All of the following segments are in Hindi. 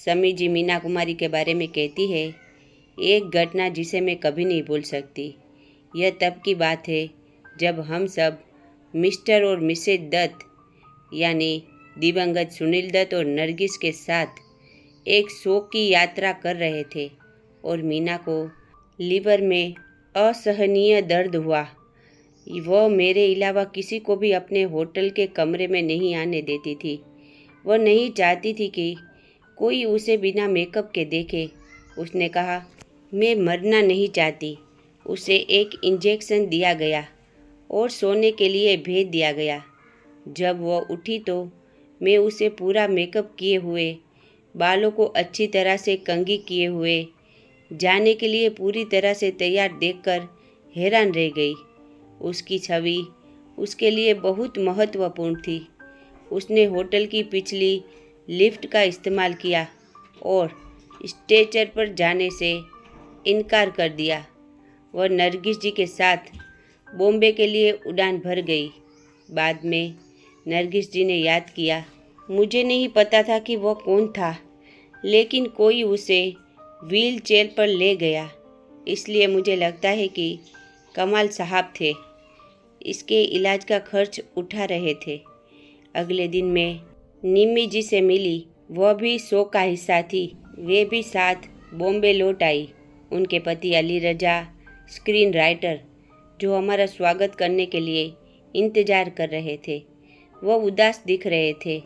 समी जी मीना कुमारी के बारे में कहती है, एक घटना जिसे मैं कभी नहीं भूल सकती। यह तब की बात है जब हम सब मिस्टर और मिसेज दत्त यानी दिवंगत सुनील दत्त और नरगिस के साथ एक शोक की यात्रा कर रहे थे और मीना को लीवर में असहनीय दर्द हुआ। वह मेरे अलावा किसी को भी अपने होटल के कमरे में नहीं आने देती थी। वह नहीं चाहती थी कि कोई उसे बिना मेकअप के देखे। उसने कहा, मैं मरना नहीं चाहती। उसे एक इंजेक्शन दिया गया और सोने के लिए भेज दिया गया। जब वह उठी तो मैं उसे पूरा मेकअप किए हुए, बालों को अच्छी तरह से कंघी किए हुए जाने के लिए पूरी तरह से तैयार देखकर हैरान रह गई। उसकी छवि उसके लिए बहुत महत्वपूर्ण थी। उसने होटल की पिछली लिफ्ट का इस्तेमाल किया और स्ट्रेचर पर जाने से इनकार कर दिया। वह नरगिस जी के साथ बॉम्बे के लिए उड़ान भर गई। बाद में नरगिस जी ने याद किया, मुझे नहीं पता था कि वह कौन था, लेकिन कोई उसे व्हील चेयर पर ले गया, इसलिए मुझे लगता है कि कमाल साहब थे। इसके इलाज का खर्च उठा रहे थे। अगले दिन मैं निम्मी जी से मिली। वह भी शो का हिस्सा थी। वे भी साथ बॉम्बे लौट आई। उनके पति अली रजा, स्क्रीन राइटर, जो हमारा स्वागत करने के लिए इंतज़ार कर रहे थे, वह उदास दिख रहे थे।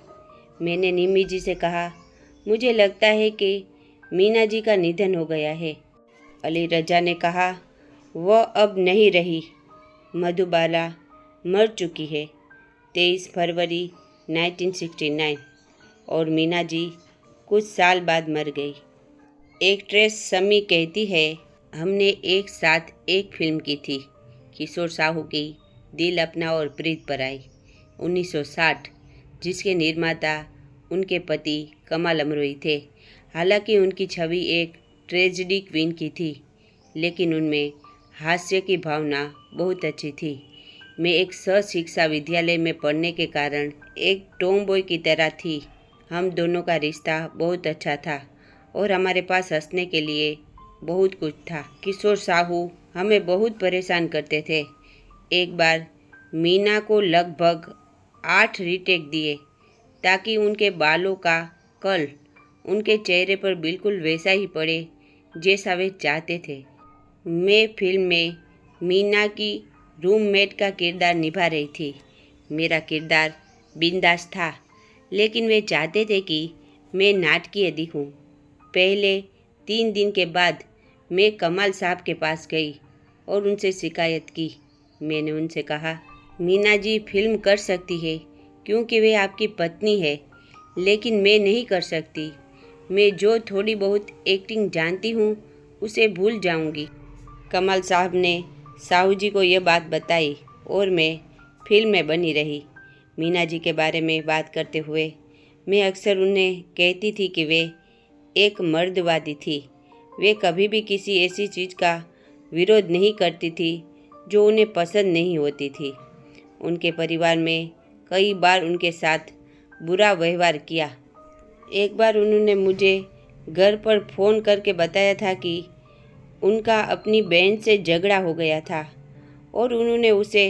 मैंने निम्मी जी से कहा, मुझे लगता है कि मीना जी का निधन हो गया है। अली रजा ने कहा, वह अब नहीं रही। मधुबाला मर चुकी है 23 फरवरी 1969 और मीना जी कुछ साल बाद मर गई। एक्ट्रेस समी कहती है, हमने एक साथ एक फिल्म की थी, किशोर साहू की दिल अपना और प्रीत पराई 1960, जिसके निर्माता उनके पति कमाल अमरोही थे। हालांकि उनकी छवि एक ट्रेजेडी क्वीन की थी, लेकिन उनमें हास्य की भावना बहुत अच्छी थी। मैं एक शिक्षा विद्यालय में पढ़ने के कारण एक टॉम बॉय की तरह थी। हम दोनों का रिश्ता बहुत अच्छा था और हमारे पास हंसने के लिए बहुत कुछ था। किशोर साहू हमें बहुत परेशान करते थे। एक बार मीना को लगभग 8 रीटेक दिए ताकि उनके बालों का कर्ल उनके चेहरे पर बिल्कुल वैसा ही पड़े जैसा वे चाहते थे। मैं फिल्म में मीना की रूममेट का किरदार निभा रही थी। मेरा किरदार बिंदास था, लेकिन वे चाहते थे कि मैं नाटकीय दिखूं। पहले 3 दिन के बाद मैं कमाल साहब के पास गई और उनसे शिकायत की। मैंने उनसे कहा, मीना जी फिल्म कर सकती है क्योंकि वे आपकी पत्नी है, लेकिन मैं नहीं कर सकती। मैं जो थोड़ी बहुत एक्टिंग जानती हूँ उसे भूल जाऊँगी। कमाल साहब ने साहू जी को यह बात बताई और मैं फिल्म में बनी रही। मीना जी के बारे में बात करते हुए मैं अक्सर उन्हें कहती थी कि वे एक मर्दवादी थी। वे कभी भी किसी ऐसी चीज़ का विरोध नहीं करती थी जो उन्हें पसंद नहीं होती थी। उनके परिवार में कई बार उनके साथ बुरा व्यवहार किया। एक बार उन्होंने मुझे घर पर फ़ोन करके बताया था कि उनका अपनी बहन से झगड़ा हो गया था और उन्होंने उसे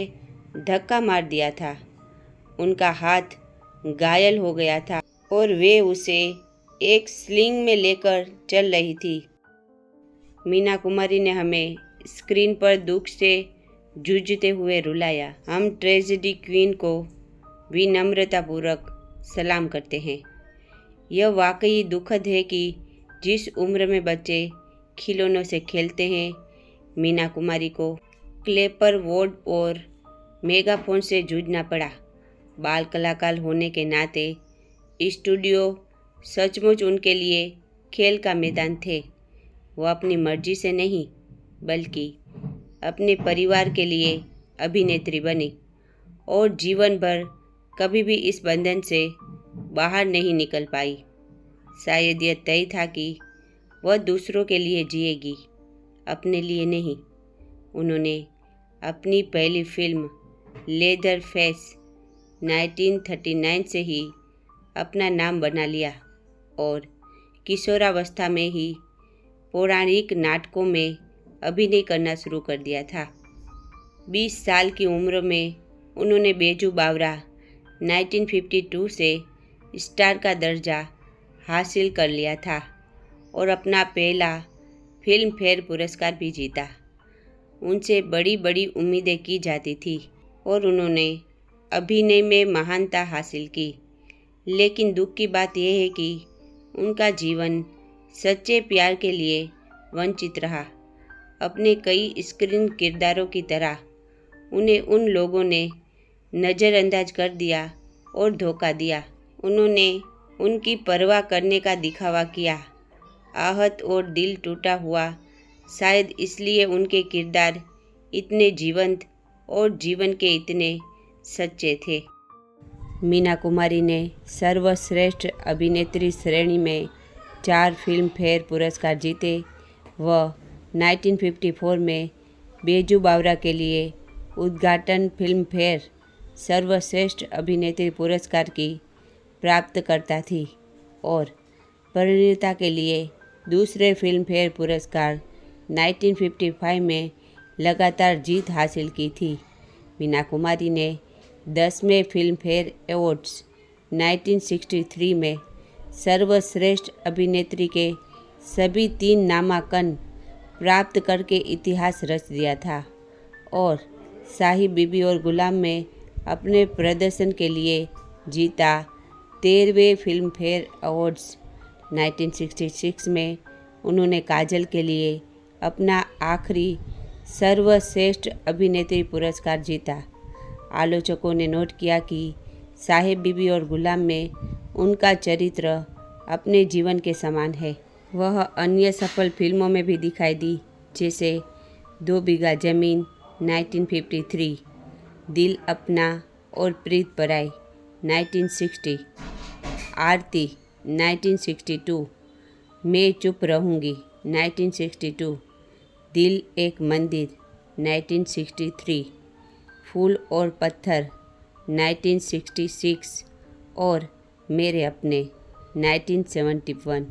धक्का मार दिया था। उनका हाथ घायल हो गया था और वे उसे एक स्लिंग में लेकर चल रही थी। मीना कुमारी ने हमें स्क्रीन पर दुख से जूझते हुए रुलाया। हम ट्रेजेडी क्वीन को विनम्रतापूर्वक सलाम करते हैं। यह वाकई दुखद है कि जिस उम्र में बच्चे खिलौनों से खेलते हैं, मीना कुमारी को क्लेपर वोड और मेगाफोन से जूझना पड़ा। बाल कलाकार होने के नाते स्टूडियो सचमुच उनके लिए खेल का मैदान थे। वो अपनी मर्जी से नहीं, बल्कि अपने परिवार के लिए अभिनेत्री बनी और जीवन भर कभी भी इस बंधन से बाहर नहीं निकल पाई। शायद यह तय था कि वह दूसरों के लिए जिएगी, अपने लिए नहीं। उन्होंने अपनी पहली फिल्म लेदर फेस 1939 से ही अपना नाम बना लिया और किशोरावस्था में ही पौराणिक नाटकों में अभिनय करना शुरू कर दिया था। 20 साल की उम्र में उन्होंने बेजू बावरा 1952 से स्टार का दर्जा हासिल कर लिया था और अपना पहला फिल्म फेयर पुरस्कार भी जीता। उनसे बड़ी बड़ी उम्मीदें की जाती थी और उन्होंने अभिनय में महानता हासिल की, लेकिन दुख की बात यह है कि उनका जीवन सच्चे प्यार के लिए वंचित रहा। अपने कई स्क्रीन किरदारों की तरह उन्हें उन लोगों ने नज़रअंदाज कर दिया और धोखा दिया। उन्होंने उनकी परवाह करने का दिखावा किया। आहत और दिल टूटा हुआ, शायद इसलिए उनके किरदार इतने जीवंत और जीवन के इतने सच्चे थे। मीना कुमारी ने सर्वश्रेष्ठ अभिनेत्री श्रेणी में 4 फिल्म फेयर पुरस्कार जीते। वह 1954 में बेजू बावरा के लिए उद्घाटन फिल्म फेयर सर्वश्रेष्ठ अभिनेत्री पुरस्कार की प्राप्तकर्ता थी और परिणीता के लिए दूसरे फिल्म फेयर पुरस्कार 1955 में लगातार जीत हासिल की थी। मीना कुमारी ने 10वें फिल्म फेयर अवार्ड्स 1963 में सर्वश्रेष्ठ अभिनेत्री के सभी 3 नामांकन प्राप्त करके इतिहास रच दिया था और साहिब बीबी और गुलाम में अपने प्रदर्शन के लिए जीता 13वें फिल्म फेयर अवार्ड्स। 1966 में उन्होंने काजल के लिए अपना आखिरी सर्वश्रेष्ठ अभिनेत्री पुरस्कार जीता। आलोचकों ने नोट किया कि साहिब बीबी और गुलाम में उनका चरित्र अपने जीवन के समान है। वह अन्य सफल फिल्मों में भी दिखाई दी, जैसे 2 बीघा ज़मीन 1953, दिल अपना और प्रीत पराई 1960, आरती 1962, मैं चुप रहूँगी 1962, दिल एक मंदिर 1963, फूल और पत्थर 1966 और मेरे अपने 1971।